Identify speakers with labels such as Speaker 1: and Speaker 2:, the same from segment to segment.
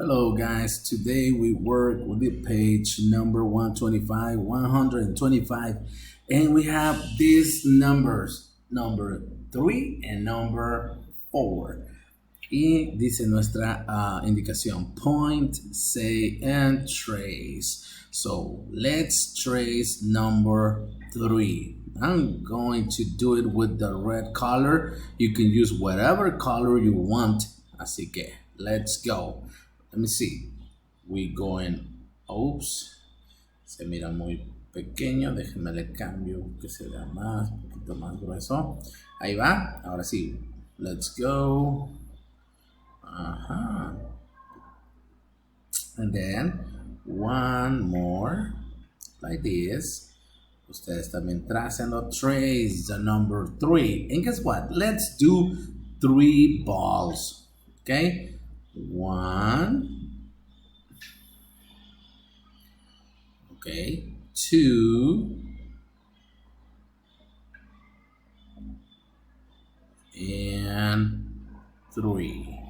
Speaker 1: Hello guys, today we work with the page number 125, 125, and we have these numbers, number 3 and number 4. Y dice nuestra indicación, point, say, and trace. So let's trace number 3. I'm going to do it with the red color. You can use whatever color you want. Así que, let's go. Let me see. We going. Oops. Se mira muy pequeño. Déjenme le cambio que se vea más, un poquito más grueso. Ahí va. Ahora sí. Let's go. And then one more like this. Ustedes también trazando trace the number 3. And guess what? Let's do 3 balls. Okay? 1, okay, 2, and 3.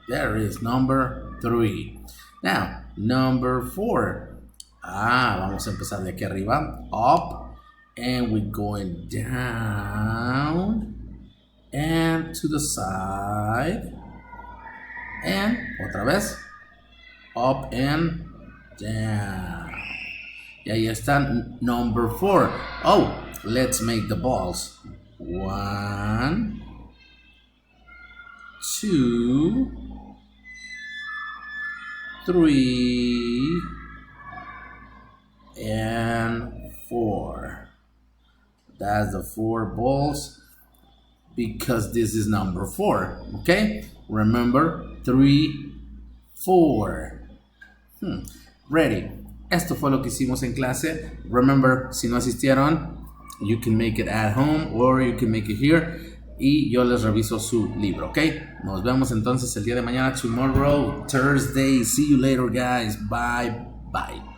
Speaker 1: There is number 3. Now, number 4. Vamos a empezar de aquí arriba. Up, and we're going down. And to the side, and otra vez, up and down. Y ahí está number 4. Oh, let's make the balls. 1, 2, 3, and 4. That's the 4 balls. Because this is number 4, okay? Remember, 3, 4. Ready. Esto fue lo que hicimos en clase. Remember, si no asistieron, you can make it at home or you can make it here. Y yo les reviso su libro, ¿ok? Nos vemos entonces el día de mañana, tomorrow, Thursday. See you later, guys. Bye, bye.